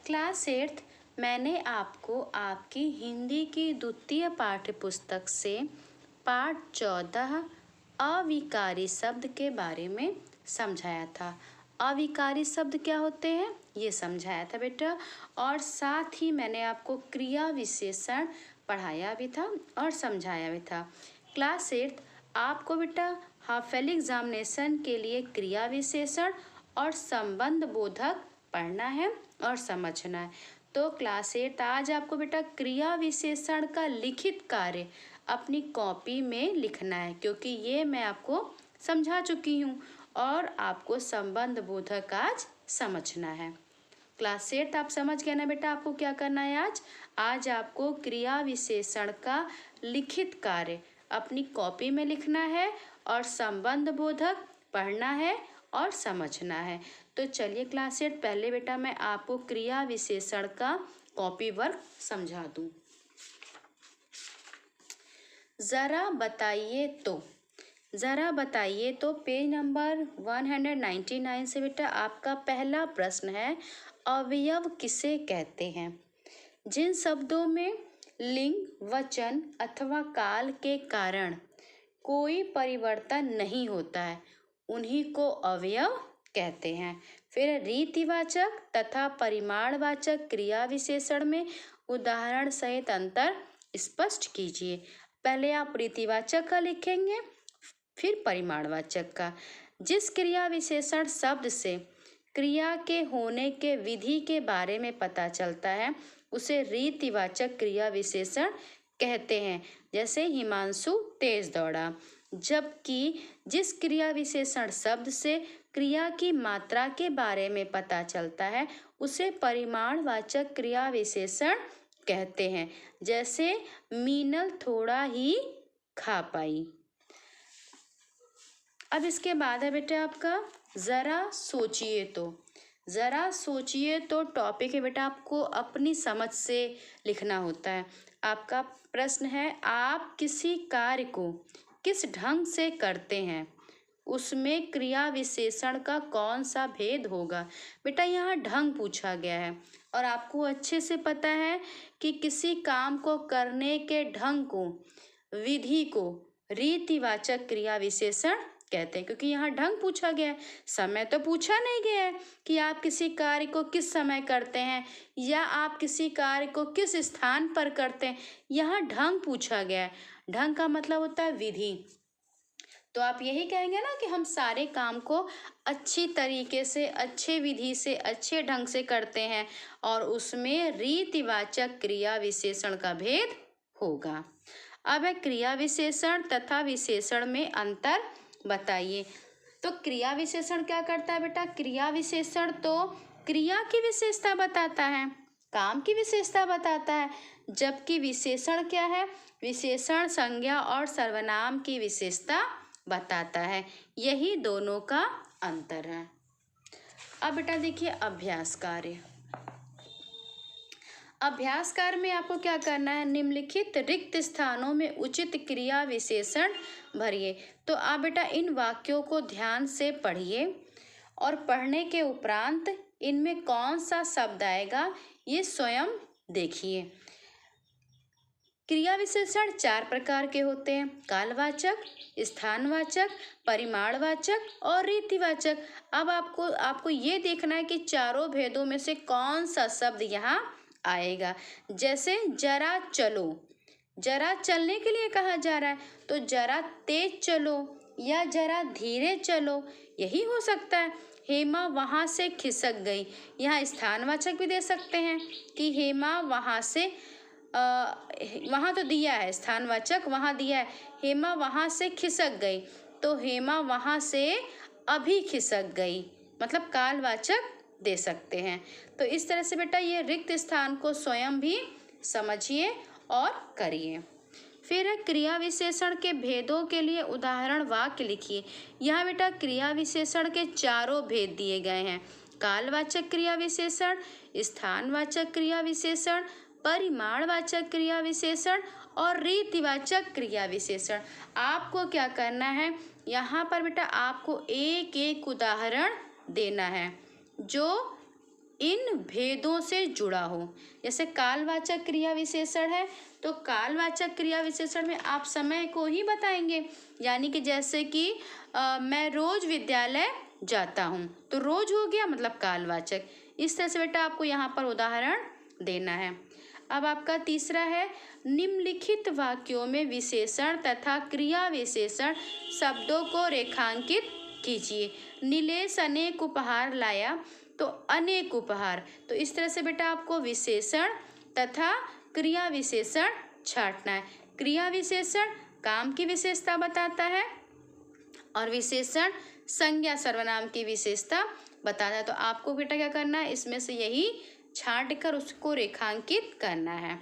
Class 8th मैंने आपको आपकी हिंदी की द्वितीय पाठ्य पुस्तक से पाठ 14 अविकारी शब्द के बारे में समझाया था। अविकारी शब्द क्या होते हैं ये समझाया था बेटा, और साथ ही मैंने आपको क्रिया विशेषण पढ़ाया भी था और समझाया भी था। क्लास 8th आपको बेटा हाफेली एग्जामिनेशन के लिए क्रिया विशेषण और संबंध बोधक पढ़ना है और समझना है। तो क्लास 8 आज आपको बेटा क्रिया विशेषण का लिखित कार्य अपनी कॉपी में लिखना है, क्योंकि ये मैं आपको समझा चुकी हूँ, और आपको संबंध बोधक आज समझना है। क्लास 8 आप समझ गए ना बेटा, आपको क्या करना है आज आपको क्रिया विशेषण का लिखित कार्य अपनी कॉपी में लिखना है और संबंध बोधक पढ़ना है और समझना है। तो चलिए क्लास 8 पहले बेटा मैं आपको क्रिया विशेषण का कॉपी वर्क समझा दूं। ज़रा बताइए तो पेज नंबर 199 से बेटा आपका पहला प्रश्न है, अवयव किसे कहते हैं? जिन शब्दों में लिंग, वचन अथवा काल के कारण कोई परिवर्तन नहीं होता है उन्हीं को अवयव कहते हैं। फिर रीतिवाचक तथा परिमाणवाचक क्रिया विशेषण में उदाहरण सहित अंतर स्पष्ट कीजिए। पहले आप रीतिवाचक का लिखेंगे, फिर परिमाणवाचक का। जिस क्रिया विशेषण शब्द से क्रिया के होने के विधि के बारे में पता चलता है उसे रीतिवाचक क्रिया विशेषण कहते हैं। जैसे हिमांशु तेज दौड़ा। जबकि जिस क्रिया विशेषण शब्द से क्रिया की मात्रा के बारे में पता चलता है उसे परिमाणवाचक क्रिया विशेषण कहते हैं। जैसे मीनल थोड़ा ही खा पाई। अब इसके बाद है बेटा आपका ज़रा सोचिए तो टॉपिक है बेटा, आपको अपनी समझ से लिखना होता है। आपका प्रश्न है, आप किसी कार्य को किस ढंग से करते हैं उसमें क्रिया विशेषण का कौन सा भेद होगा? बेटा यहाँ ढंग पूछा गया है और आपको अच्छे से पता है कि किसी काम को करने के ढंग को, विधि को रीतिवाचक क्रिया विशेषण कहते हैं, क्योंकि यहाँ ढंग पूछा गया है। समय तो पूछा नहीं गया है कि आप किसी कार्य को किस समय करते हैं या आप किसी कार्य को किस स्थान पर करते हैं। यहाँ ढंग पूछा गया है। ढंग का मतलब होता है विधि। तो आप यही कहेंगे ना कि हम सारे काम को अच्छी तरीके से, अच्छे विधि से, अच्छे ढंग से करते हैं और उसमें रीतिवाचक क्रिया विशेषण का भेद होगा। अब है क्रिया विशेषण तथा विशेषण में अंतर बताइए। तो क्रिया विशेषण क्या करता है बेटा? क्रिया विशेषण तो क्रिया की विशेषता बताता है, काम की विशेषता बताता है, जबकि विशेषण क्या है? विशेषण संज्ञा और सर्वनाम की विशेषता बताता है। यही दोनों का अंतर है। अब बेटा देखिए अभ्यास कार्य। अभ्यास कार्य में आपको क्या करना है? निम्नलिखित रिक्त स्थानों में उचित क्रिया विशेषण भरिए। तो आप बेटा इन वाक्यों को ध्यान से पढ़िए और पढ़ने के उपरांत इनमें कौन सा शब्द आएगा ये स्वयं देखिए। क्रिया विशेषण 4 प्रकार के होते हैं, कालवाचक, स्थानवाचक, परिमाणवाचक और रीतिवाचक। अब आपको ये देखना है कि चारों भेदों में से कौन सा शब्द यहाँ आएगा। जैसे जरा चलो, जरा चलने के लिए कहा जा रहा है तो जरा तेज चलो या जरा धीरे चलो, यही हो सकता है। हेमा वहाँ से खिसक गई, यहाँ स्थानवाचक भी दे सकते हैं कि हेमा वहाँ से, वहाँ तो दिया है स्थानवाचक, वहाँ दिया है हेमा वहाँ से खिसक गई, तो हेमा वहाँ से अभी खिसक गई, मतलब कालवाचक दे सकते हैं। तो इस तरह से बेटा ये रिक्त स्थान को स्वयं भी समझिए और करिए। फिर है क्रिया विशेषण के भेदों के लिए उदाहरण वाक्य लिखिए। यहाँ बेटा क्रिया विशेषण के चारों भेद दिए गए हैं, कालवाचक क्रिया विशेषण, स्थानवाचक क्रिया विशेषण, परिमाणवाचक क्रिया विशेषण और रीतिवाचक क्रिया विशेषण। आपको क्या करना है, यहाँ पर बेटा आपको एक एक उदाहरण देना है जो इन भेदों से जुड़ा हो। जैसे कालवाचक क्रिया विशेषण है तो कालवाचक क्रिया विशेषण में आप समय को ही बताएंगे, यानी कि जैसे कि मैं रोज विद्यालय जाता हूँ, तो रोज हो गया मतलब कालवाचक। इस तरह से बेटा आपको यहाँ पर उदाहरण देना है। अब आपका तीसरा है, निम्नलिखित वाक्यों में विशेषण तथा क्रिया विशेषण शब्दों को रेखांकित कीजिए। नीलेश अनेक उपहार लाया, तो अनेक उपहार, तो इस तरह से बेटा आपको विशेषण तथा क्रिया विशेषण छांटना है। क्रिया विशेषण काम की विशेषता बताता है और विशेषण संज्ञा सर्वनाम की विशेषता बताना है। तो आपको बेटा क्या करना है, इसमें से यही छांट कर उसको रेखांकित करना है।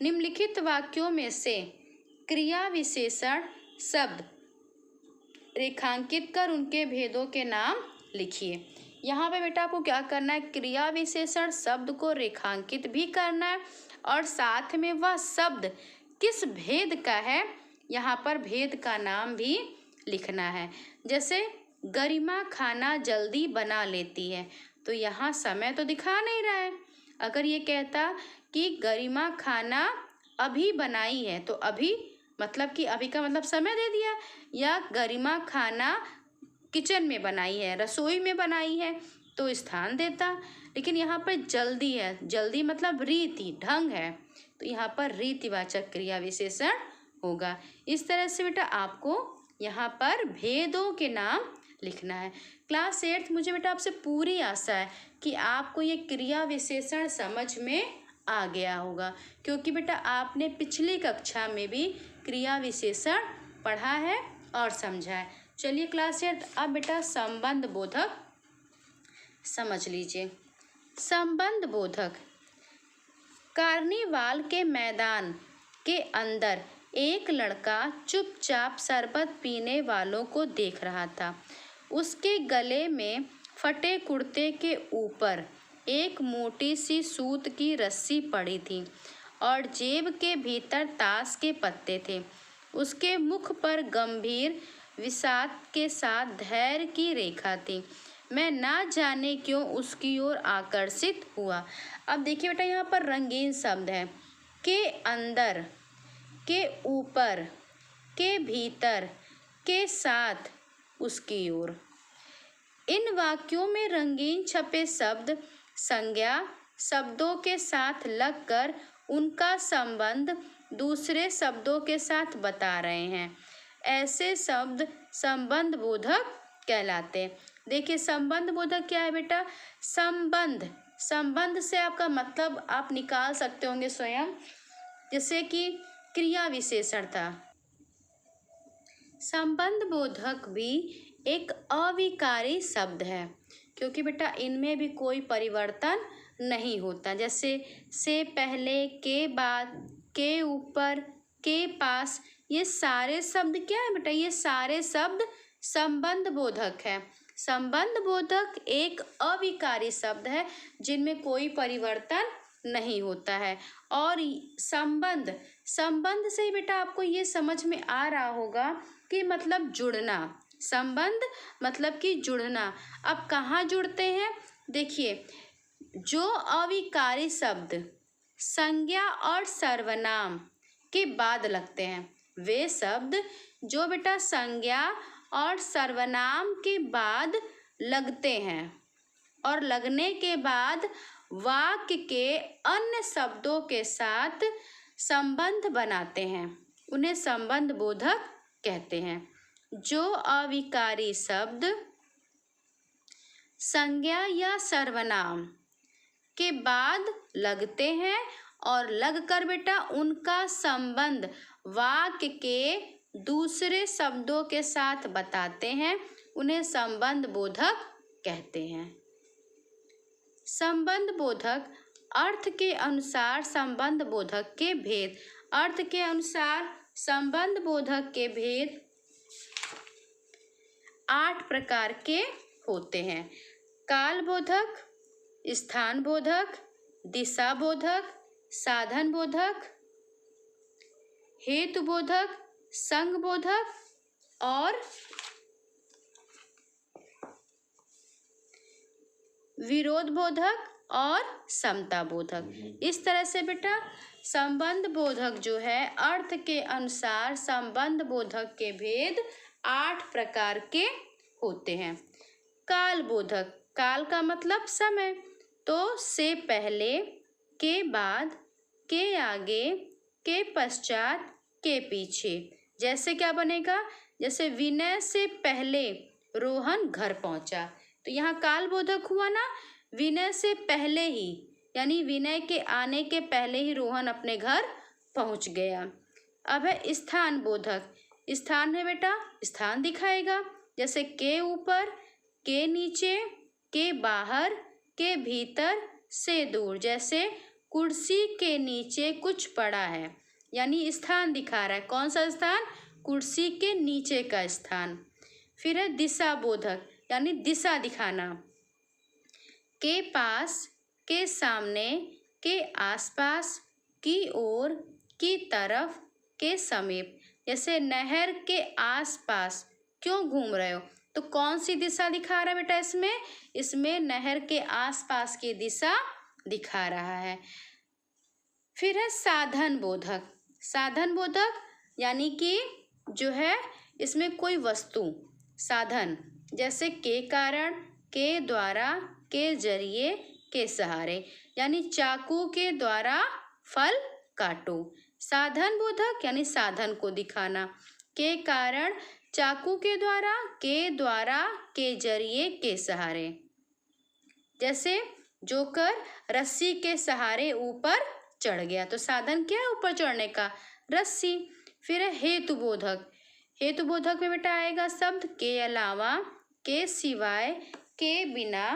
निम्नलिखित वाक्यों में से क्रिया विशेषण शब्द रेखांकित कर उनके भेदों के नाम लिखिए। यहाँ पे बेटा आपको क्या करना है, क्रिया विशेषण शब्द को रेखांकित भी करना है और साथ में वह शब्द किस भेद का है, यहाँ पर भेद का नाम भी लिखना है। जैसे गरिमा खाना जल्दी बना लेती है, तो यहाँ समय तो दिखा नहीं रहा है। अगर ये कहता कि गरिमा खाना अभी बनाई है, तो अभी मतलब कि अभी का मतलब समय दे दिया, या गरिमा खाना किचन में बनाई है, रसोई में बनाई है, तो स्थान देता। लेकिन यहाँ पर जल्दी है, जल्दी मतलब रीति ढंग है, तो यहाँ पर रीतिवाचक क्रिया विशेषण होगा। इस तरह से बेटा आपको यहाँ पर भेदों के नाम लिखना है। क्लास 8 मुझे बेटा आपसे पूरी आशा है कि आपको ये क्रिया विशेषण समझ में आ गया होगा, क्योंकि बेटा आपने पिछली कक्षा में भी क्रिया विशेषण पढ़ा है और समझा है। चलिए क्लास 8 अब बेटा संबंध बोधक समझ लीजिए। संबंध बोधक, कार्निवाल के मैदान के अंदर एक लड़का चुपचाप शरबत पीने वालों को देख रहा था। उसके गले में फटे कुर्ते के ऊपर एक मोटी सी सूत की रस्सी पड़ी थी और जेब के भीतर ताश के पत्ते थे। उसके मुख पर गंभीर विषाद के साथ धैर्य की रेखा थी। मैं ना जाने क्यों उसकी ओर आकर्षित हुआ। अब देखिए बेटा यहाँ पर रंगीन शब्द है, के अंदर, के ऊपर, के भीतर, के साथ, उसकी ओर। इन वाक्यों में रंगीन छपे शब्द संज्ञा शब्दों के साथ लगकर उनका संबंध दूसरे शब्दों के साथ बता रहे हैं। ऐसे शब्द संबंध बोधक कहलाते हैं। देखिए संबंध बोधक क्या है बेटा, संबंध, संबंध से आपका मतलब आप निकाल सकते होंगे स्वयं, जैसे कि क्रिया विशेषण था। संबंध बोधक भी एक अविकारी शब्द है, क्योंकि बेटा इनमें भी कोई परिवर्तन नहीं होता। जैसे से पहले, के बाद, के ऊपर, के पास, ये सारे शब्द क्या है बेटा, ये सारे शब्द संबंध बोधक है। संबंध बोधक एक अविकारी शब्द है जिनमें कोई परिवर्तन नहीं होता है। और संबंध, संबंध से बेटा आपको ये समझ में आ रहा होगा कि मतलब जुड़ना, संबंध मतलब कि जुड़ना। अब कहाँ जुड़ते हैं, देखिए जो अविकारी शब्द संज्ञा और सर्वनाम के बाद लगते हैं, वे शब्द जो बेटा संज्ञा और सर्वनाम के बाद लगते हैं और लगने के बाद वाक्य के अन्य शब्दों के साथ संबंध बनाते हैं, उन्हें संबंध बोधक कहते हैं। जो अविकारी शब्द संज्ञा या सर्वनाम के बाद लगते हैं और लगकर बेटा उनका संबंध वाक्य के दूसरे शब्दों के साथ बताते हैं, उन्हें संबंध बोधक कहते हैं। संबंध बोधक अर्थ के अनुसार संबंध बोधक के भेद, अर्थ के अनुसार संबंध बोधक के भेद 8 प्रकार के होते हैं। काल बोधक, स्थान बोधक, दिशा बोधक, साधन बोधक, हेतु बोधक, संग बोधक और विरोध बोधक और समता बोधक। इस तरह से बेटा संबंध बोधक जो है, अर्थ के अनुसार संबंध बोधक के भेद 8 प्रकार के होते हैं। काल बोधक, काल का मतलब समय, तो से पहले, के बाद, के आगे, के पश्चात, के पीछे। जैसे क्या बनेगा, जैसे विनय से पहले रोहन घर पहुंचा, तो यहाँ काल बोधक हुआ ना, विनय से पहले ही, यानी विनय के आने के पहले ही रोहन अपने घर पहुंच गया। अब है स्थान बोधक, स्थान है बेटा स्थान दिखाएगा, जैसे के ऊपर, के नीचे, के बाहर, के भीतर, से दूर। जैसे कुर्सी के नीचे कुछ पड़ा है, यानी स्थान दिखा रहा है। कौन सा स्थान, कुर्सी के नीचे का स्थान। फिर है दिशा बोधक, यानी दिशा दिखाना, के पास, के सामने, के आसपास, की ओर, की तरफ, के समीप। जैसे नहर के आसपास क्यों घूम रहे हो, तो कौन सी दिशा दिखा रहा है बेटा इसमें, इसमें नहर के आसपास की दिशा दिखा रहा है। फिर है साधन बोधक, साधन बोधक यानी कि जो है इसमें कोई वस्तु, साधन, जैसे के कारण, के द्वारा, के जरिए, के सहारे, यानी चाकू के द्वारा फल काटो। साधन बोधक यानी साधन को दिखाना, के कारण, चाकू के द्वारा, के जरिए, के सहारे। जैसे जोकर रस्सी के सहारे ऊपर चढ़ गया, तो साधन क्या है ऊपर चढ़ने का, रस्सी। फिर है हेतु बोधक, हेतु बोधक में बेटा आएगा शब्द के अलावा, के सिवाय, के बिना,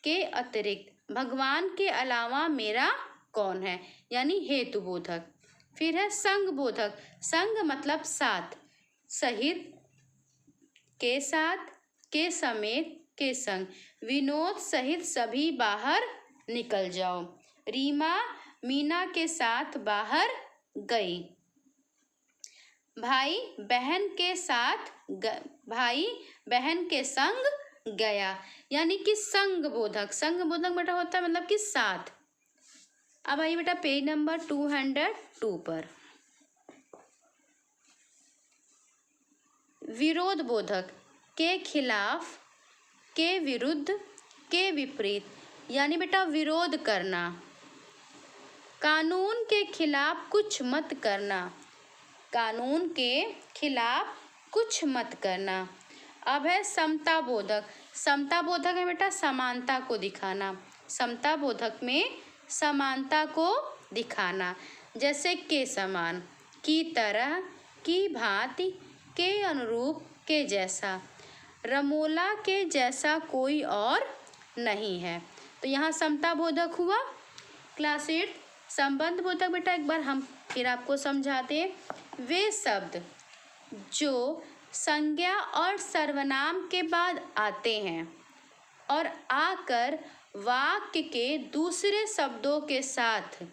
के अतिरिक्त, भगवान के अलावा मेरा कौन है, यानी हेतु बोधक। फिर है संग बोधक, संग मतलब साथ, सहित, के साथ, के समेत, के संग। विनोद सहित सभी बाहर निकल जाओ, रीमा मीना के साथ बाहर गई, भाई बहन के साथ भाई बहन के संग गया, यानी कि संग बोधक। संग बोधक बेटा होता है मतलब कि साथ। अब आइए बेटा पेज नंबर 202 पर। विरोध बोधक, के खिलाफ, के विरुद्ध, के विपरीत, यानी बेटा विरोध करना। कानून के खिलाफ कुछ मत करना, कानून के खिलाफ कुछ मत करना। अब है समता बोधक, समता बोधक है बेटा समानता को दिखाना, समता बोधक में समानता को दिखाना। जैसे के समान, की तरह, की भांति, के अनुरूप, के जैसा, रमोला के जैसा कोई और नहीं है। तो यहाँ समता बोधक हुआ। क्लास 8 संबंध बोधक बेटा एक बार हम फिर आपको समझाते हैं। वे शब्द जो संज्ञा और सर्वनाम के बाद आते हैं और आकर वाक्य के दूसरे शब्दों के साथ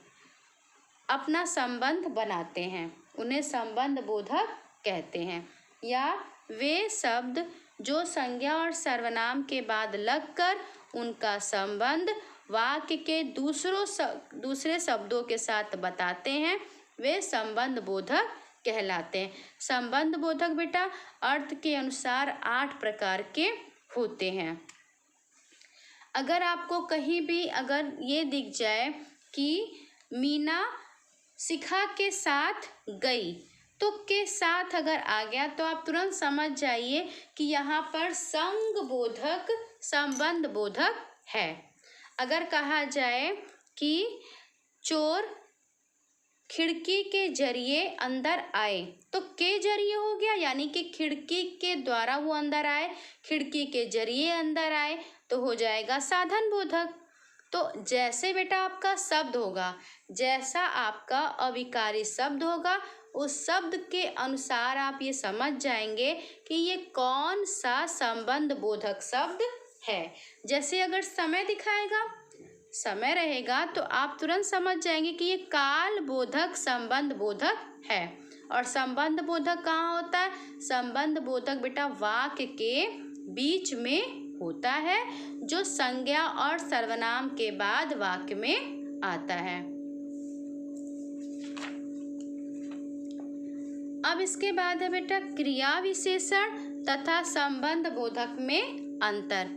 अपना संबंध बनाते हैं, उन्हें संबंध बोधक कहते हैं। या वे शब्द जो संज्ञा और सर्वनाम के बाद लगकर उनका संबंध वाक्य के दूसरे शब्दों के साथ बताते हैं, वे संबंध बोधक कहलाते हैं। संबंध बोधक बेटा अर्थ के अनुसार 8 प्रकार के होते हैं। अगर आपको कहीं भी अगर ये दिख जाए कि मीना शिखा के साथ गई, तो के साथ अगर आ गया तो आप तुरंत समझ जाइए कि यहाँ पर संग बोधक संबंध बोधक है। अगर कहा जाए कि चोर खिड़की के जरिए अंदर आए, तो के जरिए हो गया, यानी कि खिड़की के द्वारा वो अंदर आए, खिड़की के जरिए अंदर आए, तो हो जाएगा साधन बोधक। तो जैसे बेटा आपका शब्द होगा, जैसा आपका अविकारी शब्द होगा, उस शब्द के अनुसार आप ये समझ जाएंगे कि ये कौन सा संबंध बोधक शब्द है। जैसे अगर समय दिखाएगा, समय रहेगा, तो आप तुरंत समझ जाएंगे कि ये काल बोधक संबंध बोधक है। और संबंध बोधक कहाँ होता है, संबंध बोधक बेटा वाक्य के बीच में होता है जो संज्ञा और सर्वनाम के बाद वाक्य में आता है। अब इसके बाद है बेटा क्रिया विशेषण तथा संबंध बोधक में अंतर।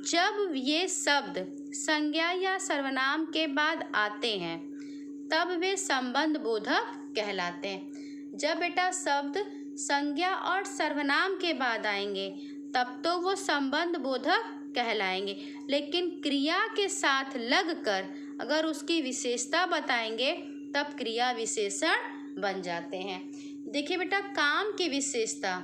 जब ये शब्द संज्ञा या सर्वनाम के बाद आते हैं तब वे संबंध बोधक कहलाते हैं। जब बेटा शब्द संज्ञा और सर्वनाम के बाद आएंगे तब तो वो संबंध बोधक कहलाएंगे, लेकिन क्रिया के साथ लगकर अगर उसकी विशेषता बताएंगे तब क्रिया विशेषण बन जाते हैं। देखिए बेटा, काम की विशेषता,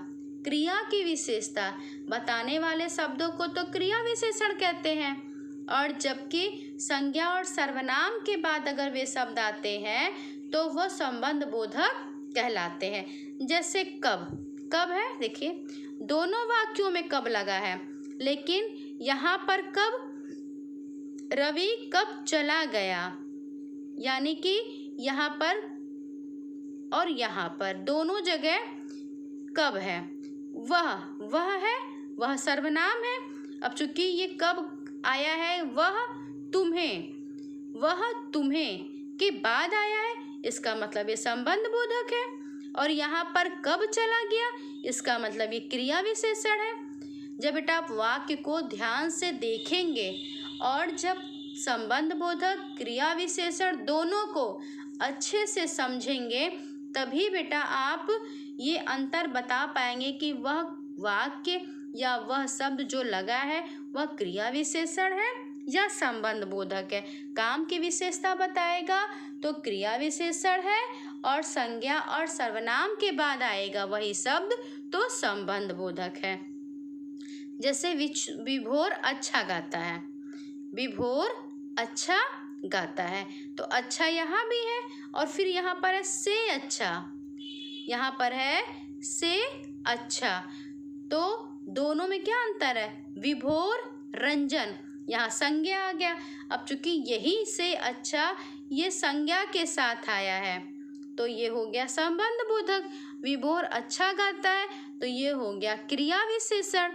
क्रिया की विशेषता बताने वाले शब्दों को तो क्रिया विशेषण कहते हैं, और जबकि संज्ञा और सर्वनाम के बाद अगर वे शब्द आते हैं तो वह संबंध बोधक कहलाते हैं। जैसे कब, कब है, देखिए दोनों वाक्यों में कब लगा है, लेकिन यहाँ पर कब, रवि कब चला गया, यानी कि यहाँ पर और यहाँ पर दोनों जगह कब है। वह है, वह सर्वनाम है। अब चूंकि ये कब आया है, वह तुम्हें के बाद आया है, इसका मतलब ये संबंध बोधक है। और यहाँ पर कब चला गया, इसका मतलब ये क्रिया विशेषण है। जब बेटा आप वाक्य को ध्यान से देखेंगे और जब संबंध बोधक क्रिया विशेषण दोनों को अच्छे से समझेंगे तभी बेटा आप ये अंतर बता पाएंगे कि वह वाक्य या वह शब्द जो लगा है वह क्रिया विशेषण है या संबंध बोधक है। काम की विशेषता बताएगा तो क्रिया विशेषण है, और संज्ञा और सर्वनाम के बाद आएगा वही शब्द तो संबंध बोधक है। जैसे विभोर अच्छा गाता है, विभोर अच्छा गाता है, तो अच्छा यहाँ भी है और फिर यहाँ पर है से अच्छा, यहाँ पर है से अच्छा, तो दोनों में क्या अंतर है, विभोर रंजन, यहाँ संज्ञा आ गया। अब चूंकि यही से अच्छा ये संज्ञा के साथ आया है तो ये हो गया संबंध बोधक। विभोर अच्छा गाता है तो ये हो गया क्रिया विशेषण।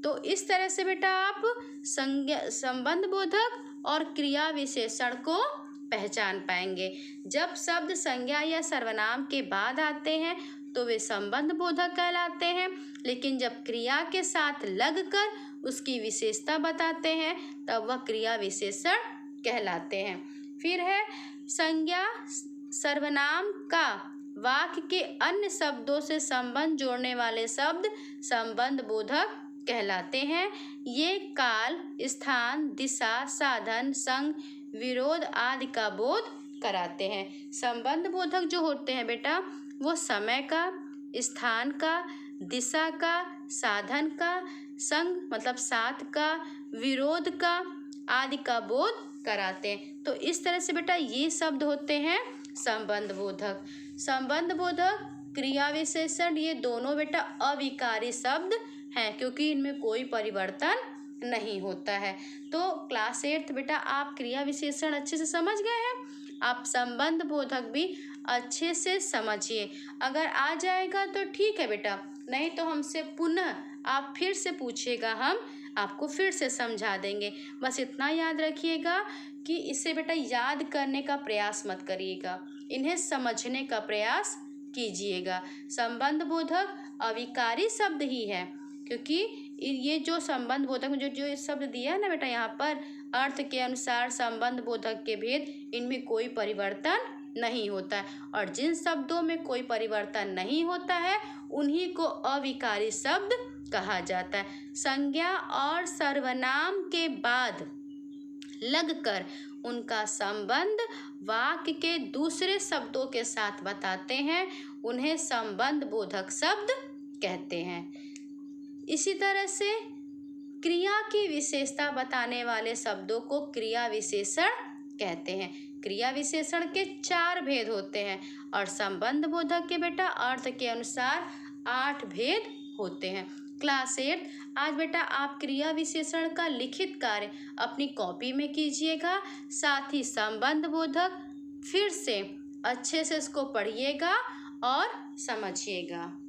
तो इस तरह से बेटा आप संबंध बोधक और क्रिया विशेषण को पहचान पाएंगे। जब शब्द संज्ञा या सर्वनाम के बाद आते हैं तो वे संबंध बोधक कहलाते हैं, लेकिन जब क्रिया के साथ लगकर उसकी विशेषता बताते हैं तब वह क्रिया विशेषण कहलाते हैं। फिर है संज्ञा सर्वनाम का वाक्य के अन्य शब्दों से संबंध जोड़ने वाले शब्द संबंध बोधक कहलाते हैं। ये काल, स्थान, दिशा, साधन, संग, विरोध आदि का बोध कराते हैं। संबंध बोधक जो होते हैं बेटा वो समय का, स्थान का, दिशा का, साधन का, संग मतलब साथ का, विरोध का आदि का बोध कराते हैं। तो इस तरह से बेटा ये शब्द होते हैं संबंध बोधक। संबंध बोधक, क्रिया विशेषण ये दोनों बेटा अविकारी शब्द हैं क्योंकि इनमें कोई परिवर्तन नहीं होता है। तो क्लास 8 बेटा आप क्रिया विशेषण अच्छे से समझ गए हैं। आप संबंध बोधक भी अच्छे से समझिए। अगर आ जाएगा तो ठीक है बेटा, नहीं तो हमसे पुनः आप फिर से पूछिएगा, हम आपको फिर से समझा देंगे। बस इतना याद रखिएगा कि इसे बेटा याद करने का प्रयास मत करिएगा, इन्हें समझने का प्रयास कीजिएगा। संबंध बोधक अविकारी शब्द ही है क्योंकि ये जो संबंध बोधक में जो शब्द दिया है ना बेटा, यहाँ पर अर्थ के अनुसार संबंध बोधक के भेद इनमें कोई परिवर्तन नहीं होता है, और जिन शब्दों में कोई परिवर्तन नहीं होता है उन्हीं को अविकारी शब्द कहा जाता है। संज्ञा और सर्वनाम के बाद लगकर उनका संबंध वाक्य के दूसरे शब्दों के साथ बताते हैं, उन्हें संबंध बोधक शब्द कहते हैं। इसी तरह से क्रिया की विशेषता बताने वाले शब्दों को क्रिया विशेषण कहते हैं। क्रिया विशेषण के 4 भेद होते हैं और संबंध बोधक के बेटा अर्थ के अनुसार 8 भेद होते हैं। क्लास 8 आज बेटा आप क्रिया विशेषण का लिखित कार्य अपनी कॉपी में कीजिएगा, साथ ही संबंध बोधक फिर से अच्छे से इसको पढ़िएगा और समझिएगा।